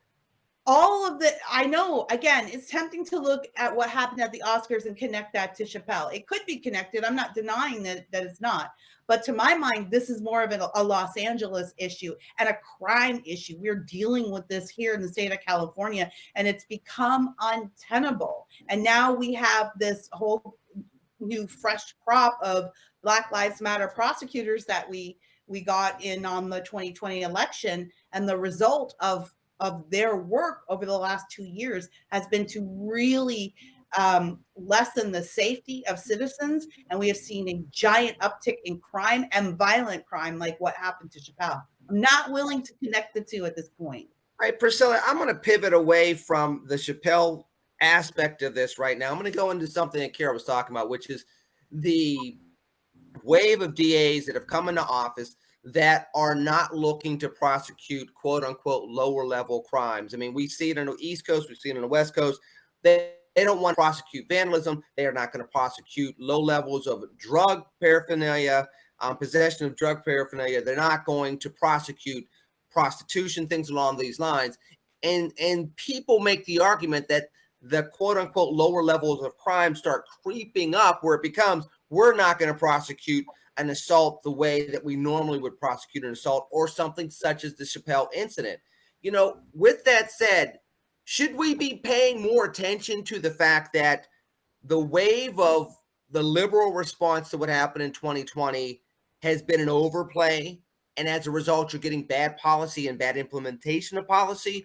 all of the, I know, again, it's tempting to look at what happened at the Oscars and connect that to Chappelle. It could be connected. I'm not denying that it's not. But to my mind, this is more of a Los Angeles issue and a crime issue. We're dealing with this here in the state of California, and it's become untenable. And now we have this whole new fresh crop of Black Lives Matter prosecutors that we got in on the 2020 election. And the result of their work over the last 2 years has been to really lessen the safety of citizens. And we have seen a giant uptick in crime and violent crime, like what happened to Chappelle. I'm not willing to connect the two at this point. All right, Priscilla, I'm going to pivot away from the Chappelle aspect of this right now. I'm going to go into something that Kara was talking about, which is the wave of DAs that have come into office that are not looking to prosecute quote unquote lower level crimes. I mean, we see it on the East Coast, we see it on the West Coast. They don't want to prosecute vandalism. They are not going to prosecute low levels of drug paraphernalia, possession of drug paraphernalia. They're not going to prosecute prostitution, things along these lines. And people make the argument that the quote unquote lower levels of crime start creeping up where it becomes, we're not going to prosecute an assault the way that we normally would prosecute an assault or something such as the Chappelle incident. You know, with that said, should we be paying more attention to the fact that the wave of the liberal response to what happened in 2020 has been an overplay, and as a result, you're getting bad policy and bad implementation of policy?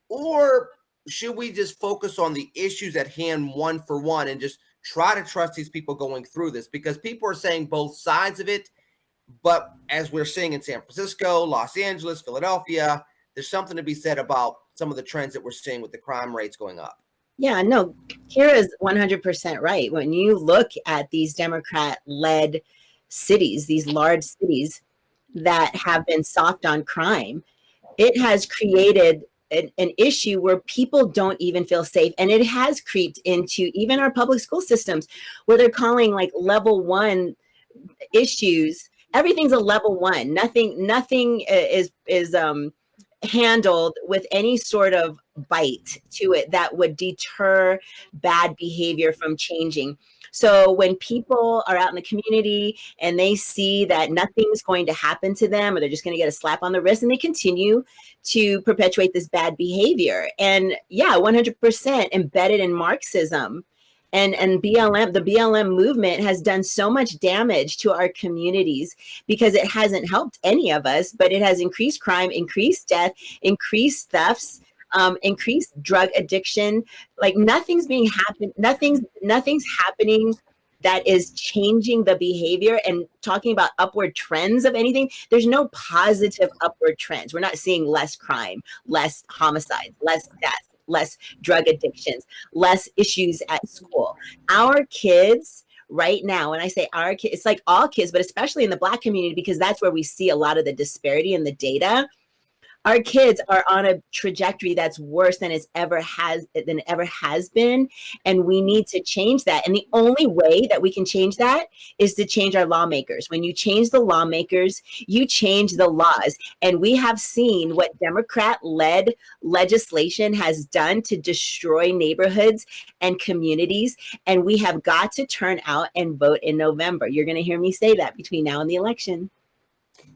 Or should we just focus on the issues at hand one for one and just try to trust these people going through this? Because people are saying both sides of it, but as we're seeing in San Francisco, Los Angeles, Philadelphia, there's something to be said about some of the trends that we're seeing with the crime rates going up. Yeah, no, Kira's 100% right. When you look at these Democrat-led cities, these large cities that have been soft on crime, it has created an issue where people don't even feel safe. And it has creeped into even our public school systems where they're calling like level 1 issues everything's a level one. Nothing is handled with any sort of bite to it that would deter bad behavior from changing. So when people are out in the community and they see that nothing's going to happen to them, or they're just going to get a slap on the wrist, and they continue to perpetuate this bad behavior. And yeah, 100% embedded in Marxism. And BLM, the BLM movement has done so much damage to our communities because it hasn't helped any of us, but it has increased crime, increased death, increased thefts, increased drug addiction. Like nothing's happening that is changing the behavior. And talking about upward trends of anything, there's no positive upward trends. We're not seeing less crime, less homicides, less death, less drug addictions, less issues at school. Our kids right now, when I say our kids, it's like all kids, but especially in the Black community, because that's where we see a lot of the disparity in the data. Our kids are on a trajectory that's worse than it ever has been, and we need to change that. And the only way that we can change that is to change our lawmakers. When you change the lawmakers, you change the laws. And we have seen what Democrat-led legislation has done to destroy neighborhoods and communities. And we have got to turn out and vote in November. You're going to hear me say that between now and the election.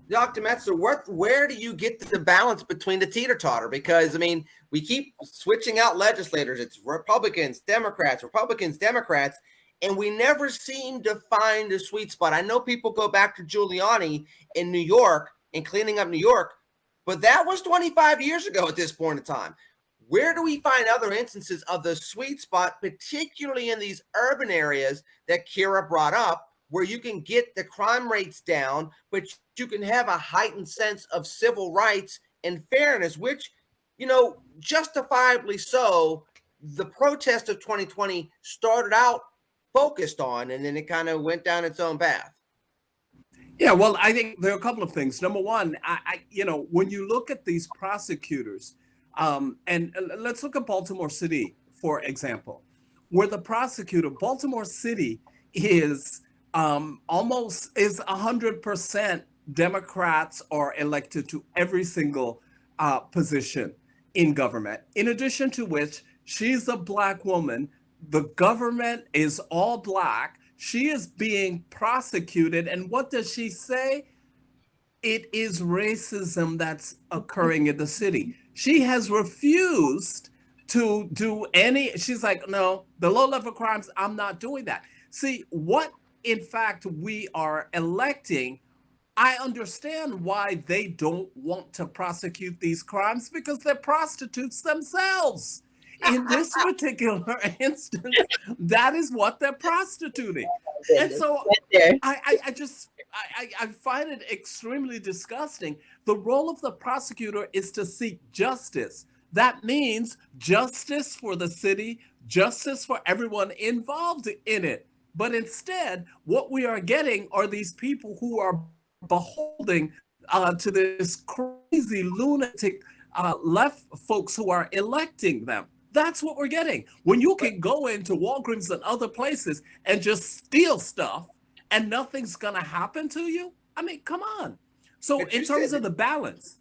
Dr. Metzler, where do you get the balance between the teeter-totter? Because, I mean, we keep switching out legislators. It's Republicans, Democrats, and we never seem to find a sweet spot. I know people go back to Giuliani in New York and cleaning up New York, but that was 25 years ago at this point in time. Where do we find other instances of the sweet spot, particularly in these urban areas that Kira brought up, where you can get the crime rates down, but you can have a heightened sense of civil rights and fairness, which, you know, justifiably so, the protest of 2020 started out focused on, and then it kind of went down its own path. Yeah, well, I think there are a couple of things. Number one, when you look at these prosecutors, and let's look at Baltimore City, for example, where the prosecutor, Baltimore City is almost 100% Democrats are elected to every single position in government. In addition to which, she's a Black woman. The government is all Black. She is being prosecuted. And what does she say? It is racism that's occurring in the city. She has refused to do any, she's like, no, the low-level crimes, I'm not doing that. See, what in fact we are electing, I understand why they don't want to prosecute these crimes, because they're prostitutes themselves. In this particular instance, that is what they're prostituting. And so I find it extremely disgusting. The role of the prosecutor is to seek justice. That means justice for the city, justice for everyone involved in it. But instead, what we are getting are these people who are beholding to this crazy lunatic left folks who are electing them. That's what we're getting. When you can go into Walgreens and other places and just steal stuff and nothing's going to happen to you. I mean, come on. So in terms of the balance,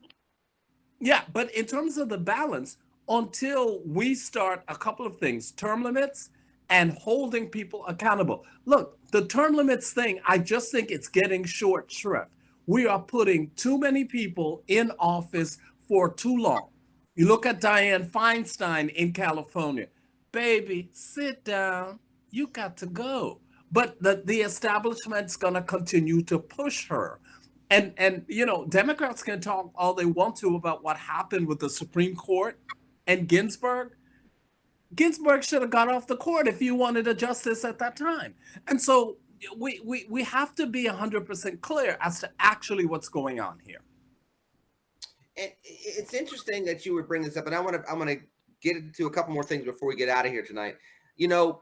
but in terms of the balance, until we start a couple of things, term limits and holding people accountable. Look, the term limits thing, I just think it's getting short shrift. We are putting too many people in office for too long. You look at Dianne Feinstein in California. Baby, sit down. You got to go. But the establishment's going to continue to push her. And you know, Democrats can talk all they want to about what happened with the Supreme Court and Ginsburg. Ginsburg should have got off the court if you wanted a justice at that time. And so we have to be 100% clear as to actually what's going on here. And it's interesting that you would bring this up, and I'm gonna get into a couple more things before we get out of here tonight. You know,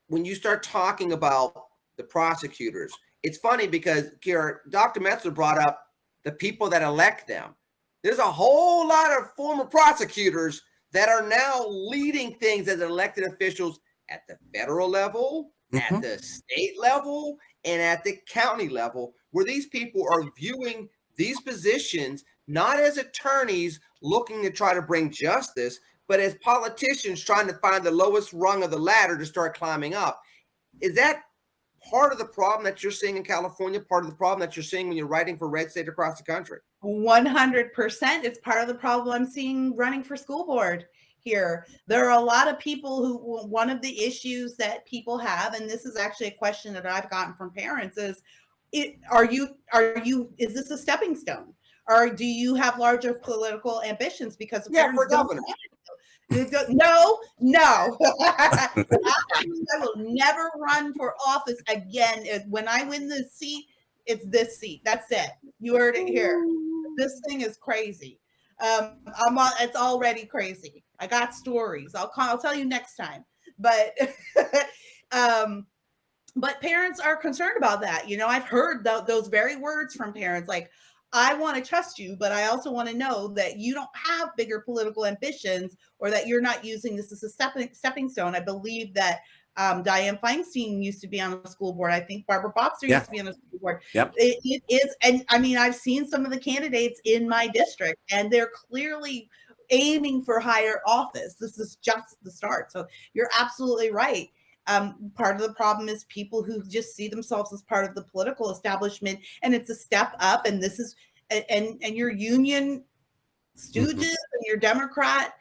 when you start talking about the prosecutors, it's funny because Kira, Dr. Metzler brought up the people that elect them. There's a whole lot of former prosecutors that are now leading things as elected officials at the federal level, at the state level and at the county level, where these people are viewing these positions not as attorneys looking to try to bring justice, but as politicians trying to find the lowest rung of the ladder to start climbing up. Is that part of the problem that you're seeing in California, part of the problem that you're seeing when you're writing for red state across the country? 100%. It's part of the problem I'm seeing running for school board here. There are a lot of people who, one of the issues that people have, and this is actually a question that I've gotten from parents, is is this a stepping stone? Or do you have larger political ambitions? Because for governor. No. I will never run for office again. When I win this seat, it's this seat. That's it. You heard it here. This thing is crazy. It's already crazy. I got stories. I'll tell you next time. But but parents are concerned about that. You know, I've heard those very words from parents, like, I want to trust you, but I also want to know that you don't have bigger political ambitions, or that you're not using this as a stepping stone. I believe that Dianne Feinstein used to be on the school board. I think Barbara Boxer used to be on the school board. Yep. It is. And I mean, I've seen some of the candidates in my district, and they're clearly aiming for higher office. This is just the start. So you're absolutely right. Part of the problem is people who just see themselves as part of the political establishment, and it's a step up. And this is, and your union stooges and your Democrat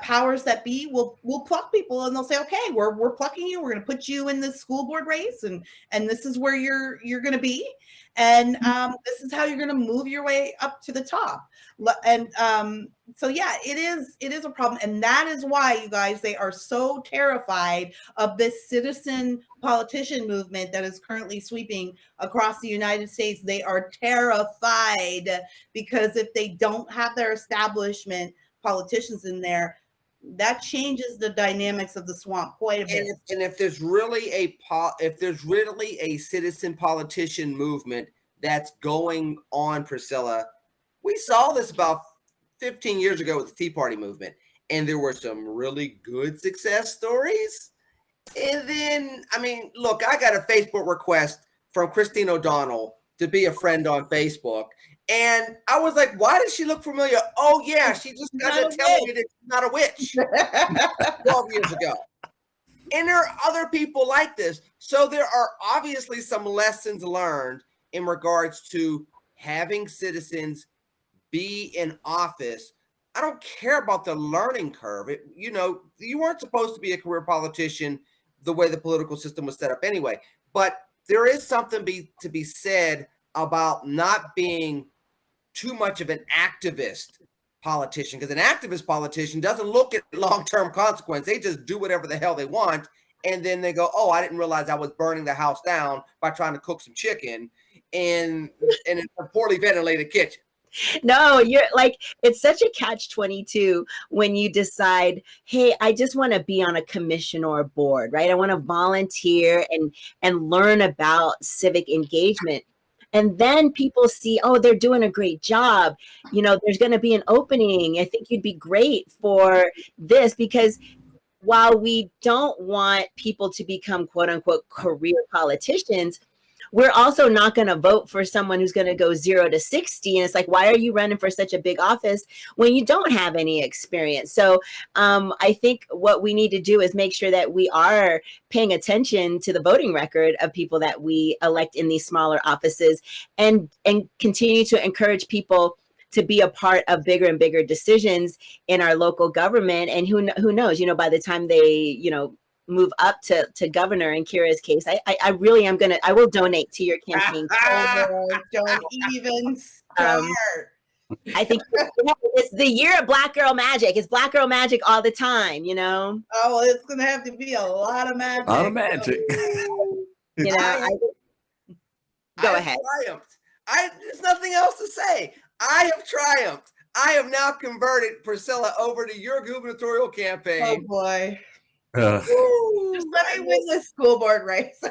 powers that be will pluck people, and they'll say, okay, we're plucking you. We're going to put you in this school board race, and this is where you're going to be, and this is how you're going to move your way up to the top. And so yeah, it is a problem, and that is why, you guys, they are so terrified of this citizen politician movement that is currently sweeping across the United States. They are terrified because if they don't have their establishment politicians in there, that changes the dynamics of the swamp quite a bit. And if there's really a citizen politician movement that's going on, Priscilla, we saw this about 15 years ago with the Tea Party movement, and there were some really good success stories. And then, I mean, look, I got a Facebook request from Christine O'Donnell to be a friend on Facebook. And I was like, why does she look familiar? Oh, yeah, she just got to tell me that she's not a witch 12 years ago. And there are other people like this. So there are obviously some lessons learned in regards to having citizens be in office. I don't care about the learning curve. You weren't supposed to be a career politician the way the political system was set up anyway. But there is something to be said about not being too much of an activist politician, because an activist politician doesn't look at long-term consequence. They just do whatever the hell they want, and then they go, oh, I didn't realize I was burning the house down by trying to cook some chicken in a poorly ventilated kitchen. No, you're like, it's such a catch-22 when you decide, hey, I just want to be on a commission or a board, right? I want to volunteer and learn about civic engagement. And then people see, oh, they're doing a great job. You know, there's going to be an opening. I think you'd be great for this, because while we don't want people to become quote unquote career politicians, we're also not going to vote for someone who's going to go 0 to 60. And it's like, why are you running for such a big office when you don't have any experience? So I think what we need to do is make sure that we are paying attention to the voting record of people that we elect in these smaller offices, and continue to encourage people to be a part of bigger and bigger decisions in our local government. And who knows, you know, by the time they, you know, move up to governor in Kira's case, I really am I will donate to your campaign. Don't even start. I think it's the year of Black Girl Magic. It's Black Girl Magic all the time, you know? Oh, it's going to have to be a lot of magic. A lot of magic. You know, go ahead. Triumphed. There's nothing else to say. I have triumphed. I have now converted Priscilla over to your gubernatorial campaign. Oh, boy. Just let me win this school board race.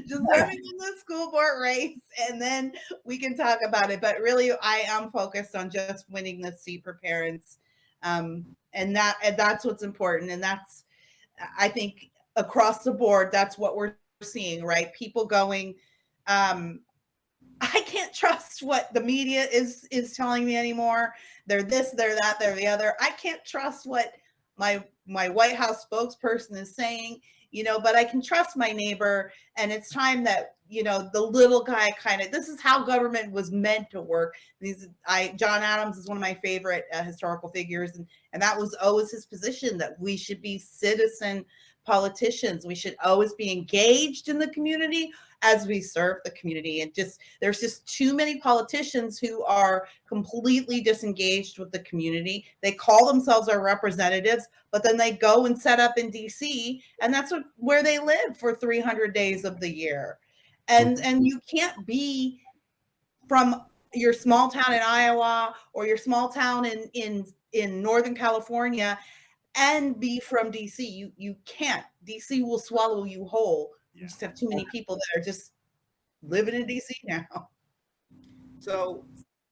Just let me win this school board race, and then we can talk about it. But really, I am focused on just winning the seat for parents, and that's what's important. And that's, I think, across the board, that's what we're seeing, right? People going, I can't trust what the media is telling me anymore. They're this, they're that, they're the other. I can't trust what my White House spokesperson is saying, but I can trust my neighbor. And it's time that, the little guy this is how government was meant to work. John Adams is one of my favorite historical figures. And that was always his position, that we should be citizen politicians. We should always be engaged in the community as we serve the community. And there's just too many politicians who are completely disengaged with the community. They call themselves our representatives, but then they go and set up in DC, and that's where they live for 300 days of the year. And you can't be from your small town in Iowa or your small town in Northern California and be from DC. You can't. DC will swallow you whole. You just have too many people that are just living in DC now. So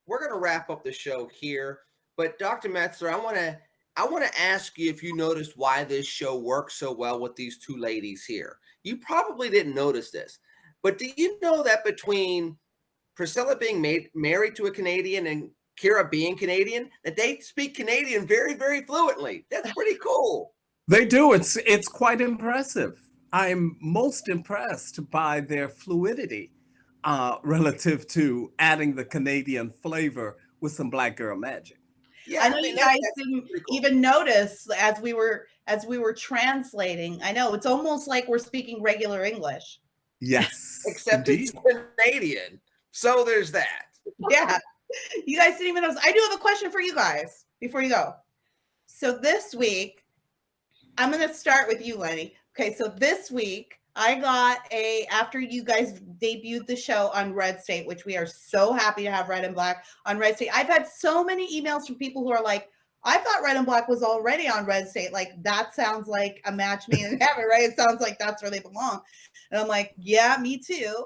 we're going to wrap up the show here, but Dr. Metzler, I want to ask you if you noticed why this show works so well with these two ladies here. You probably didn't notice this, but do you know that between Priscilla being married to a Canadian and Kira being Canadian, that they speak Canadian very, very fluently? That's pretty cool. They do. It's quite impressive. I'm most impressed by their fluidity relative to adding the Canadian flavor with some Black girl magic. Yeah, I know you guys didn't even notice as we were translating. I know it's almost like we're speaking regular English. Yes, except it's Canadian. So there's that. Yeah, you guys didn't even notice. I do have a question for you guys before you go. So this week, I'm going to start with you, Lenny. Okay, so this week I got after you guys debuted the show on Red State, which we are so happy to have Red and Black on Red State. I've had so many emails from people who are like, I thought Red and Black was already on Red State. Like, that sounds like a match made in heaven, right? It sounds like that's where they belong. And I'm like, yeah, me too.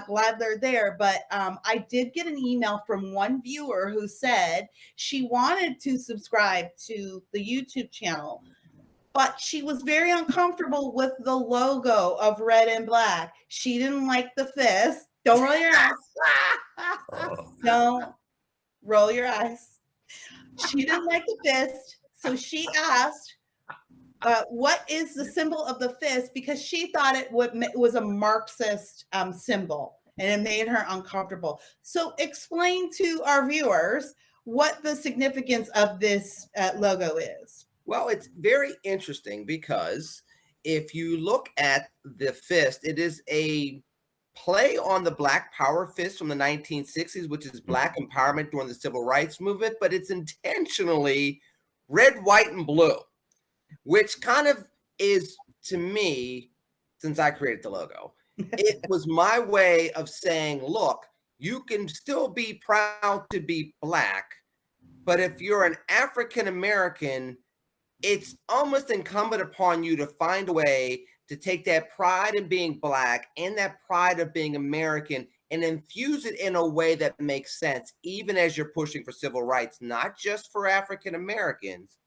Glad they're there. But I did get an email from one viewer who said she wanted to subscribe to the YouTube channel, but she was very uncomfortable with the logo of Red and Black. She didn't like the fist. Don't roll your eyes. Don't roll your eyes. She didn't like the fist. So she asked, what is the symbol of the fist? Because she thought it was a Marxist symbol, and it made her uncomfortable. So explain to our viewers what the significance of this logo is. Well, it's very interesting because if you look at the fist, it is a play on the Black Power fist from the 1960s, which is Black empowerment during the Civil Rights movement, but it's intentionally red, white, and blue, which kind of is, to me, since I created the logo, it was my way of saying, look, you can still be proud to be Black, but if you're an African American, it's almost incumbent upon you to find a way to take that pride in being Black and that pride of being American and infuse it in a way that makes sense, even as you're pushing for civil rights, not just for African Americans,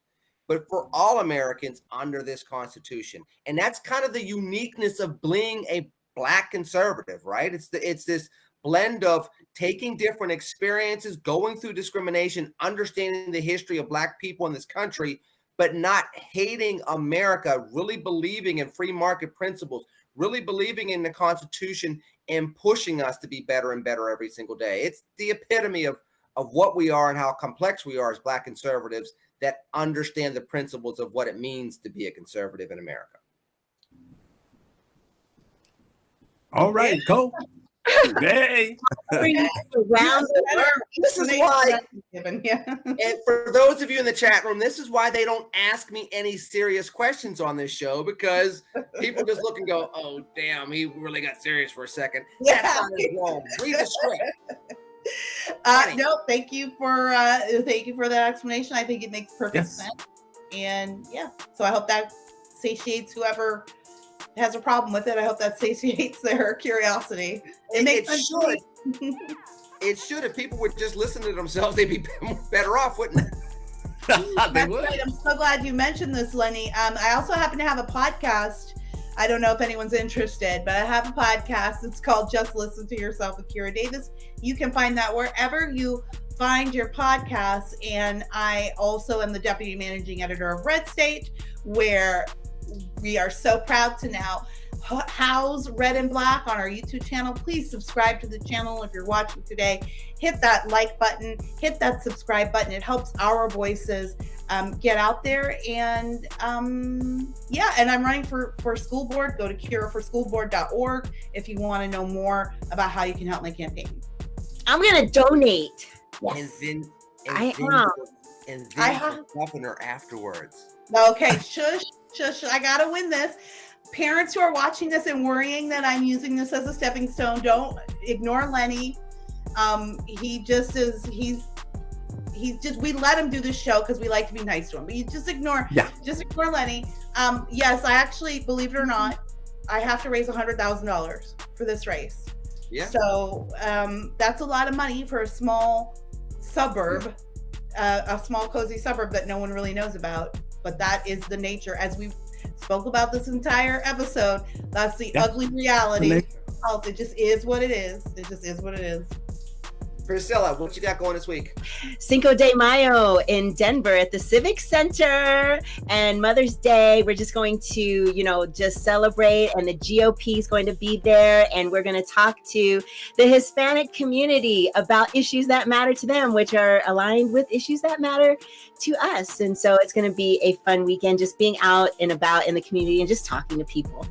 but for all Americans under this Constitution. And that's kind of the uniqueness of being a Black conservative, right? It's this blend of taking different experiences, going through discrimination, understanding the history of Black people in this country, but not hating America, really believing in free market principles, really believing in the Constitution and pushing us to be better and better every single day. It's the epitome of what we are and how complex we are as Black conservatives that understand the principles of what it means to be a conservative in America. All right, go. Hey. This is why, and for those of you in the chat room, this is why they don't ask me any serious questions on this show, because people just look and go, oh, damn, he really got serious for a second. Yeah. That's not his role. Read the script. No, thank you for that explanation. I think it makes perfect sense. And yeah, so I hope that satiates whoever has a problem with it. I hope that satiates their curiosity. It should. It should. If people would just listen to themselves, they'd be better off, wouldn't they? They would. Right. I'm so glad you mentioned this, Lenny. I also happen to have a podcast I don't know if anyone's interested, but I have a podcast. It's called Just Listen to Yourself with Kira Davis. You can find that wherever you find your podcasts. And I also am the deputy managing editor of Red State, where we are so proud to now house Red and Black on our YouTube channel. Please subscribe to the channel if you're watching today. Hit that like button, hit that subscribe button. It helps our voices get out there. And yeah, and I'm running for school board. Go to curaforschoolboard.org if you want to know more about how you can help my campaign. I'm gonna donate. Yes. And then the governor afterwards. Okay, shush. I gotta win this. Parents who are watching this and worrying that I'm using this as a stepping stone, don't ignore Lenny. He just is. He's just. We let him do this show because we like to be nice to him. But you just ignore. Yeah. Just ignore Lenny. Yes, I actually, believe it or not, I have to raise $100,000 for this race. Yeah. So that's a lot of money for a small suburb, a small cozy suburb that no one really knows about. But that is the nature, as we spoke about this entire episode. That's the ugly reality. It just is what it is. It just is what it is. Priscilla, what you got going this week? Cinco de Mayo in Denver at the Civic Center, and Mother's Day. We're just going to, just celebrate, and the GOP is going to be there, and we're going to talk to the Hispanic community about issues that matter to them, which are aligned with issues that matter to us. And so it's going to be a fun weekend, just being out and about in the community and just talking to people.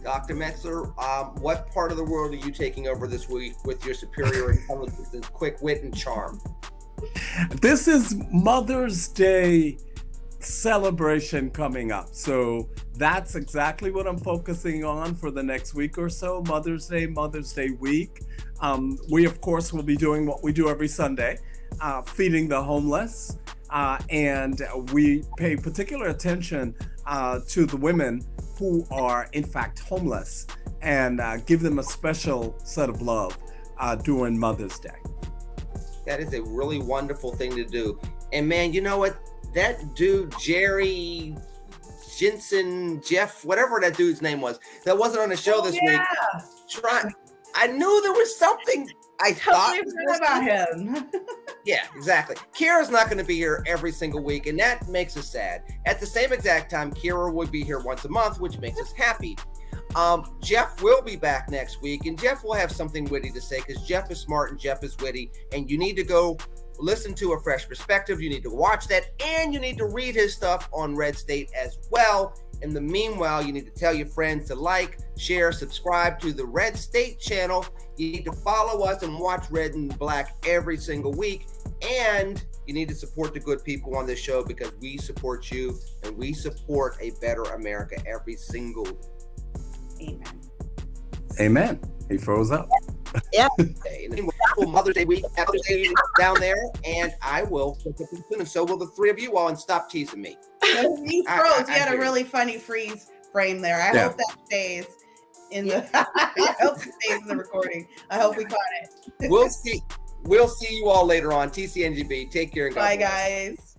Dr. Metzler, what part of the world are you taking over this week with your superior intelligence and quick wit and charm? This is Mother's Day celebration coming up. So that's exactly what I'm focusing on for the next week or so. Mother's Day week. We, of course, will be doing what we do every Sunday, feeding the homeless. And we pay particular attention to the women who are in fact homeless, and give them a special set of love during Mother's Day. That is a really wonderful thing to do. And man, you know what? That dude, Jerry Jensen, Jeff, whatever that dude's name was, that wasn't on the show this week. I knew there was something. I thought about him. Yeah, exactly. Kira's not going to be here every single week, and that makes us sad. At the same exact time, Kira would be here once a month, which makes us happy. Jeff will be back next week, and Jeff will have something witty to say, because Jeff is smart and Jeff is witty, and you need to go listen to A Fresh Perspective. You need to watch that, and you need to read his stuff on Red State as well. In the meanwhile, you need to tell your friends to like, share, subscribe to the Red State channel. You need to follow us and watch Red and Black every single week. And you need to support the good people on this show, because we support you and we support a better America every single day. Amen. He froze up. Yeah. Mother's Day week, Mother's Day down there, and I will pick up soon, and so will the three of you all, and stop teasing me. You froze. You had a really funny freeze frame there. I hope that stays in the. I hope it stays in the recording. I hope we caught it. We'll see. We'll see you all later on. TCNGB. Take care and God bless. Bye, guys.